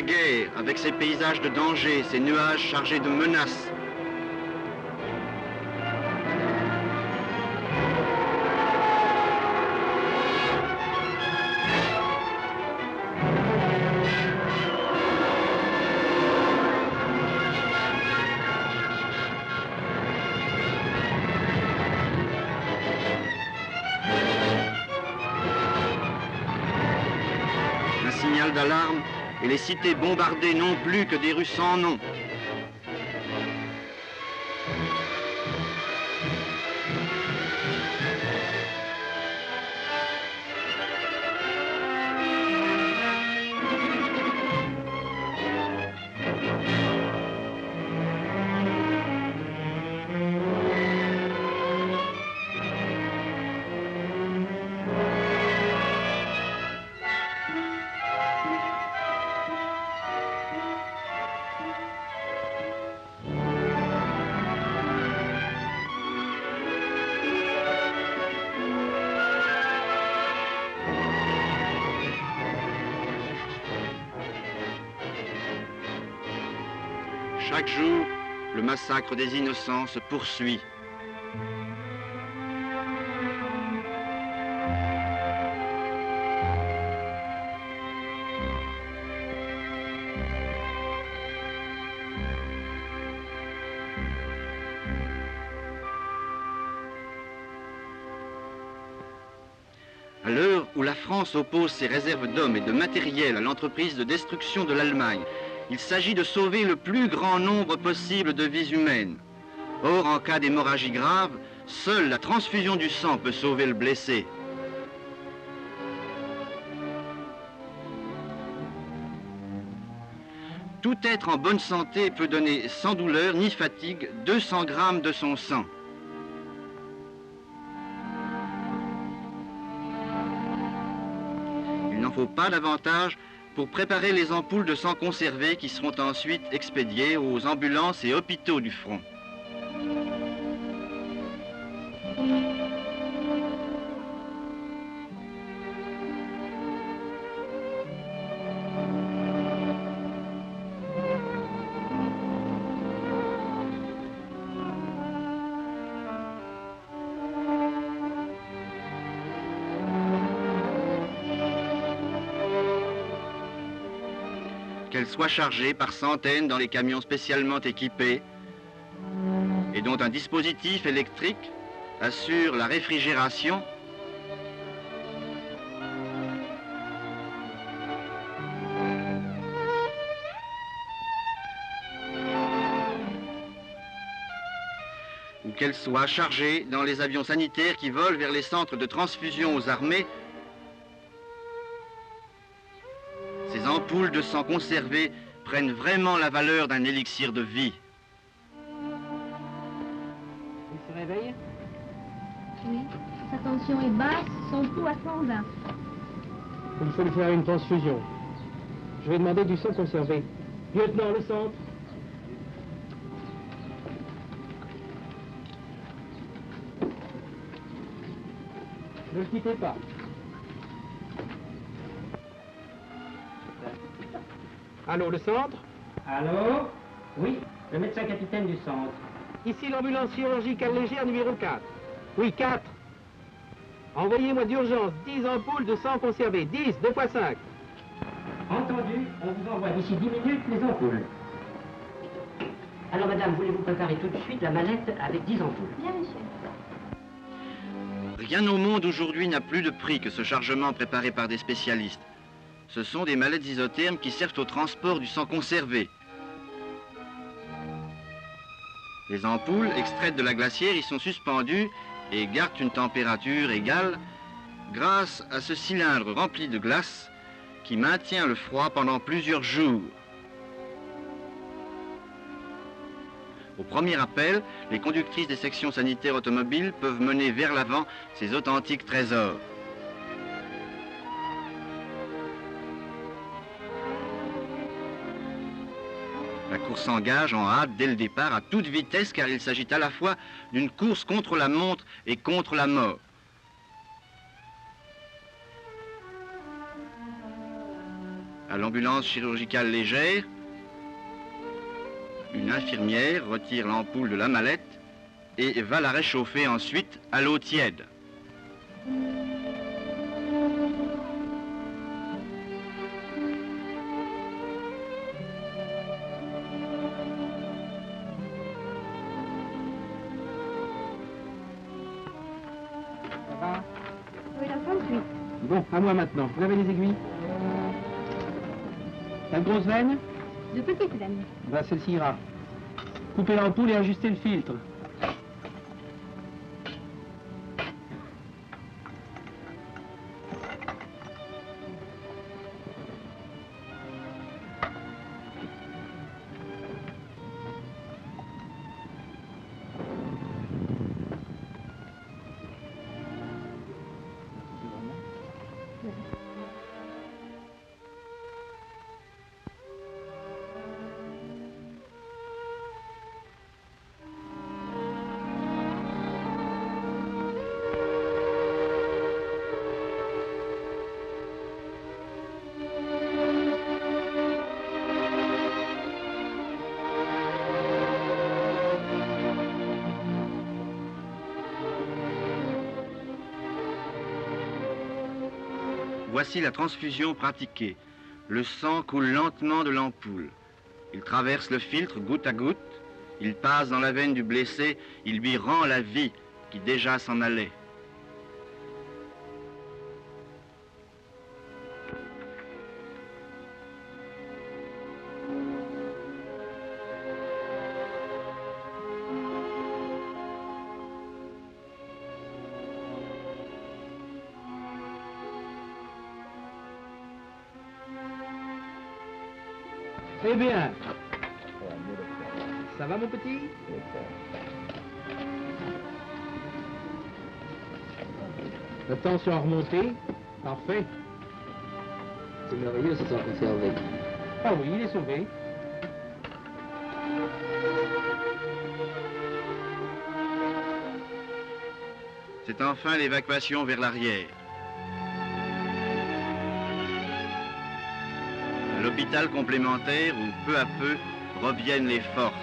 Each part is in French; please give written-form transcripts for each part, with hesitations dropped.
guerre, avec ses paysages de danger, ses nuages chargés de menaces. Un signal d'alarme et les cités bombardées non plus que des rues sans nom. Chaque jour, le massacre des innocents se poursuit. À l'heure où la France oppose ses réserves d'hommes et de matériel à l'entreprise de destruction de l'Allemagne, il s'agit de sauver le plus grand nombre possible de vies humaines. Or, en cas d'hémorragie grave, seule la transfusion du sang peut sauver le blessé. Tout être en bonne santé peut donner sans douleur ni fatigue 200 grammes de son sang. Il n'en faut pas davantage pour préparer les ampoules de sang conservé qui seront ensuite expédiées aux ambulances et hôpitaux du front. Qu'elles soient chargées par centaines dans les camions spécialement équipés et dont un dispositif électrique assure la réfrigération, ou qu'elles soient chargées dans les avions sanitaires qui volent vers les centres de transfusion aux armées. Ces ampoules de sang conservé prennent vraiment la valeur d'un élixir de vie. Il se réveille? Oui, sa tension est basse, son pouls à 120. Il faut lui faire une transfusion. Je vais demander du sang conservé. Lieutenant, le centre. Ne le quittez pas. Allô, le centre? Allô? Oui, le médecin capitaine du centre. Ici l'ambulance chirurgicale légère numéro 4. Oui, 4. Envoyez-moi d'urgence 10 ampoules de sang conservé. 10, 2 x 5. Entendu, on vous envoie d'ici 10 minutes les ampoules. Alors madame, voulez-vous préparer tout de suite la mallette avec 10 ampoules? Bien, monsieur. Rien au monde aujourd'hui n'a plus de prix que ce chargement préparé par des spécialistes. Ce sont des mallettes isothermes qui servent au transport du sang conservé. Les ampoules extraites de la glacière y sont suspendues et gardent une température égale grâce à ce cylindre rempli de glace qui maintient le froid pendant plusieurs jours. Au premier appel, les conductrices des sections sanitaires automobiles peuvent mener vers l'avant ces authentiques trésors. La course s'engage en hâte dès le départ à toute vitesse car il s'agit à la fois d'une course contre la montre et contre la mort. À l'ambulance chirurgicale légère, une infirmière retire l'ampoule de la mallette et va la réchauffer ensuite à l'eau tiède. Oui, la 38. Bon, à moi maintenant. Vous avez les aiguilles? La grosse veine? De petites veines. Ben, celle-ci ira. Coupez l'ampoule et ajustez le filtre. Voici la transfusion pratiquée. Le sang coule lentement de l'ampoule. Il traverse le filtre goutte à goutte. Il passe dans la veine du blessé. Il lui rend la vie qui déjà s'en allait. Eh bien, ça va mon petit? La tension a remonté. Parfait. C'est merveilleux, c'est ça conservé. Ah oui, il est sauvé. C'est enfin l'évacuation vers l'arrière. L'hôpital complémentaire où peu à peu reviennent les forces.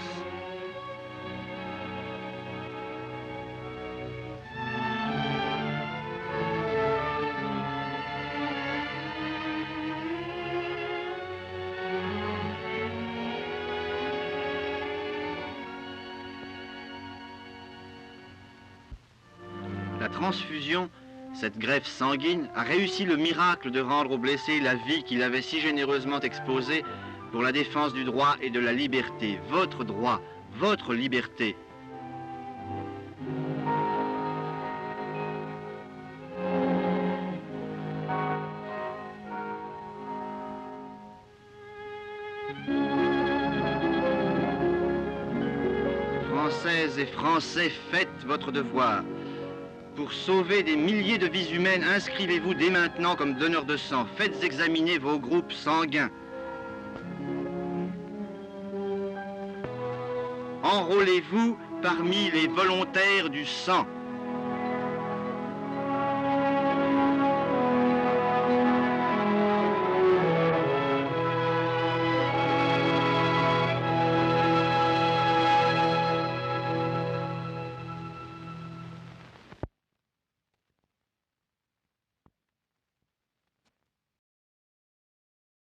La transfusion, cette greffe sanguine, a réussi le miracle de rendre au blessé la vie qu'il avait si généreusement exposée pour la défense du droit et de la liberté. Votre droit, votre liberté. Françaises et Français, faites votre devoir. Pour sauver des milliers de vies humaines, inscrivez-vous dès maintenant comme donneur de sang. Faites examiner vos groupes sanguins. Enrôlez-vous parmi les volontaires du sang.